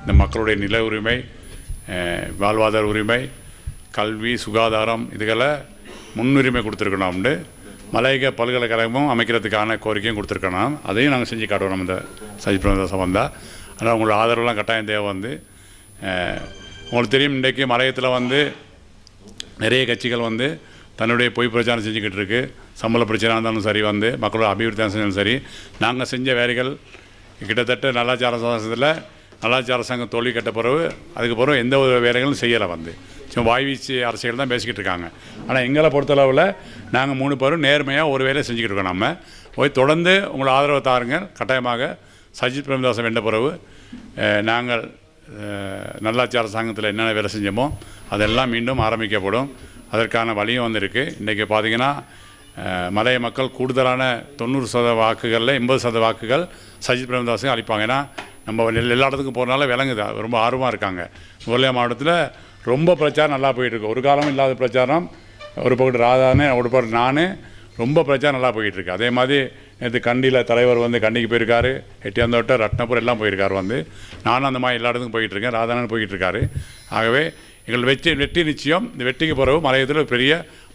இந்த மக்களுடைய நில உரிமை, வாழ்வாதார உரிமை, கல்வி, சுகாதாரம் இதுகளை முன்னுரிமை கொடுத்துருக்கணும்னு மலையக பல்கலைக்கழகமும் அமைக்கிறதுக்கான கோரிக்கையும் கொடுத்துருக்கணும். அதையும் நாங்கள் செஞ்சு காட்டுவோம் இந்த சஜித் பிரேமதாச வந்தால். ஆனால் உங்களோட ஆதரவுலாம் கட்டாயம் தேவை. உங்களுக்கு தெரியும், இன்றைக்கு மலையத்தில் நிறைய கட்சிகள் தன்னுடைய பொய் பிரச்சாரம் செஞ்சுக்கிட்டு இருக்குது. சம்பள பிரச்சனை இருந்தாலும் சரி, மக்களோட அபிவிருத்தி செஞ்சாலும் சரி, நாங்கள் செஞ்ச வேலைகள் கிட்டத்தட்ட நல்லாட்சி அரசாங்கம் தோல்வி கட்ட பிறகு அதுக்கு பிறகு எந்த ஒரு வேலைகளும் செய்யலை. சும்மா வாய்வீச்சு அரசியல் தான் பேசிக்கிட்டு இருக்காங்க. ஆனால் எங்களை பொறுத்தளவில் நாங்கள் 3 பேரும் நேர்மையாக ஒரு வேலையை செஞ்சுக்கிட்டு இருக்கோம். நம்ம போய் தொடர்ந்து உங்களை ஆதரவை தாருங்க. கட்டாயமாக சஜித் பிரேமதாசன் வென்ற பிறகு நாங்கள் நல்லாட்சி அரசாங்கத்தில் என்னென்ன வேலை செஞ்சோமோ அதெல்லாம் மீண்டும் ஆரம்பிக்கப்படும். அதற்கான வழியும் வந்திருக்கு. இன்றைக்கி பார்த்திங்கன்னா மலைய மக்கள் கூடுதலான 90% வாக்குகளில் 80% வாக்குகள் சஜித் பிரேமதாஸுக்கு அளிப்பாங்க. ஏன்னா நம்ம எல்லா இடத்துக்கும் போகிறனால விளங்குது, ரொம்ப ஆர்வமாக இருக்காங்க. முகலியா மாவட்டத்தில் ரொம்ப பிரச்சாரம் நல்லா போயிட்டுருக்கு. ஒரு காலமும் இல்லாத பிரச்சாரம். ஒரு பக்கம் ராதானே, ஒரு பக்கம் நான், ரொம்ப பிரச்சாரம் நல்லா போயிட்டுருக்கு. அதே மாதிரி நேற்று கண்டியில் தலைவர் கண்டிக்கு போயிருக்காரு, எட்டியாந்தோட்டம், ரத்னபுரம் எல்லாம் போயிருக்காரு. நானும் அந்த மாதிரி எல்லா இடத்துக்கும் போயிட்டுருக்கேன். ராதானன் போயிட்டுருக்காரு. ஆகவே எங்கள் வெற்றி நிச்சயம். இந்த வெற்றிக்கு பிறகு மலையத்தில் பெரிய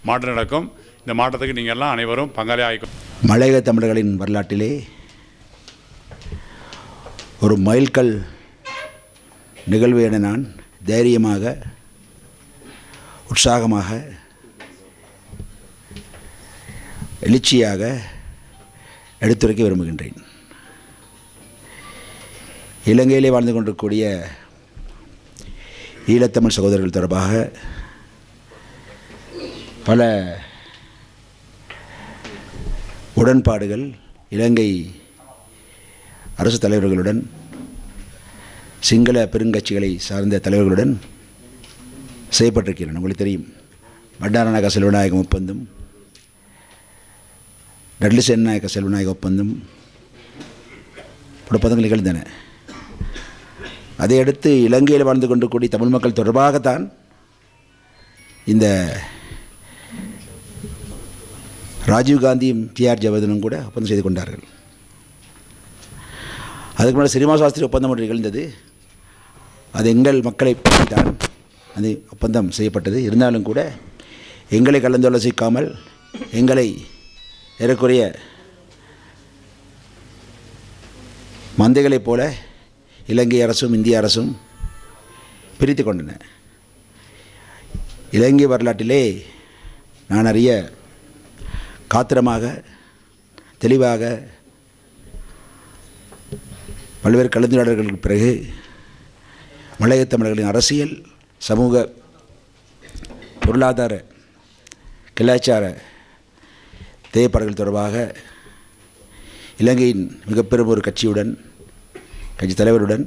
மாற்றம் நடக்கும். இந்த மாற்றத்துக்கு நீங்கள் எல்லாம் அனைவரும் பங்காளி ஆகிக்கும். மலையக தமிழர்களின் வரலாற்றிலே ஒரு மைல்கல் நிகழ்வு என நான் தைரியமாக, உற்சாகமாக, எழுச்சியாக எடுத்துரைக்க விரும்புகின்றேன். இலங்கையிலே வாழ்ந்து கொண்டிருக்கக்கூடிய ஈழத்தமிழ் சகோதரர்கள் தொடர்பாக பல உடன்பாடுகள் இலங்கை அரசு தலைவர்களுடன், சிங்கள பெருங்கட்சிகளை சார்ந்த தலைவர்களுடன் செய்யப்பட்டிருக்கின்றன. உங்களுக்கு தெரியும், பண்டாரநாயக்க செல்வநாயகம் ஒப்பந்தம், டட்லி சேனநாயக்க செல்வநாயக ஒப்பந்தம் ஒப்பந்தங்கள் நிகழ்ந்தன. அதையடுத்து இலங்கையில் வாழ்ந்து கொண்டிருக்கூடிய தமிழ் மக்கள் தொடர்பாகத்தான் இந்த ராஜீவ்காந்தியும் டிஆர் ஜெயவர்தனும் கூட ஒப்பந்தம் செய்து கொண்டார்கள். அதுக்கு முன்னாடி ஸ்ரீனிவாச சாஸ்திரி ஒப்பந்தம் ஒன்று நிகழ்ந்தது. அது எங்கள் மக்களை தான் அது ஒப்பந்தம் செய்யப்பட்டது. இருந்தாலும் கூட எங்களை கலந்தாலோசிக்காமல் எங்களை ஏறக்குறைய மந்தைகளைப் போல இலங்கை அரசும் இந்திய அரசும் பிரித்து கொண்டன. இலங்கை வரலாற்றிலே நான் அறிய காத்திரமாக, தெளிவாக பல்வேறு கலந்துரையாடல்களுக்கு பிறகு மலையக தமிழர்களின் அரசியல், சமூக, பொருளாதார, கலாச்சார தேவைப்பாடுகள் தொடர்பாக இலங்கையின் மிகப்பெரும் ஒரு கட்சி தலைவருடன்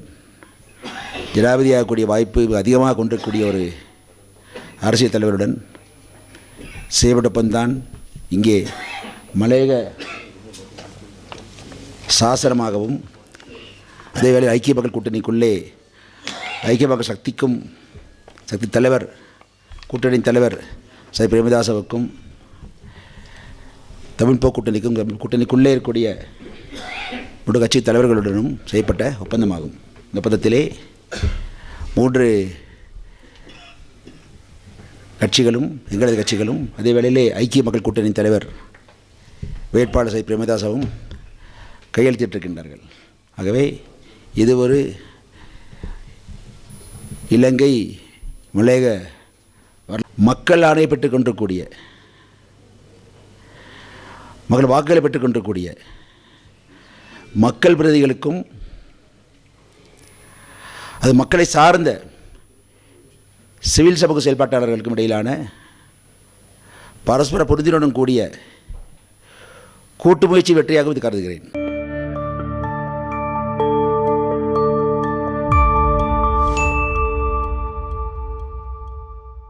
ஜனாதிபதியாகக்கூடிய வாய்ப்பு அதிகமாக கொண்டிருக்கக்கூடிய ஒரு அரசியல் தலைவருடன் செய்யப்பட்ட ஒப்பந்தான் இங்கே மலையக சாசனமாகவும், அதேவேளை ஐக்கிய மக்கள் கூட்டணிக்குள்ளே ஐக்கிய மக்கள் சக்தி தலைவர், கூட்டணியின் தலைவர் சஜித் பிரேமதாசவுக்கும், தமிழ் கூட்டணிக்குள்ளே இருக்கக்கூடிய 3 கட்சி தலைவர்களுடனும் செய்யப்பட்ட ஒப்பந்தமாகும். இந்த ஒப்பந்தத்திலே 3 கட்சிகளும், எங்களது கட்சிகளும், அதே வேளையிலே ஐக்கிய மக்கள் கூட்டணியின் தலைவர் வேட்பாளர் சஜித் பிரேமதாசவும் கையெழுத்திட்டிருக்கின்றார்கள். ஆகவே இது ஒரு இலங்கை மலையக மக்கள் ஆணையை பெற்றுக் கொண்டிருக்கக்கூடிய, மக்கள் வாக்குகளை பெற்றுக் கொண்டிருக்கக்கூடிய மக்கள் பிரதிகளுக்கும், அது மக்களை சார்ந்த சிவில் சமூக செயல்பாட்டாளர்களுக்கும் இடையிலான பரஸ்பர புரிதலுடன் கூடிய கூட்டு முயற்சி வெற்றியாக இது கருதுகிறேன்.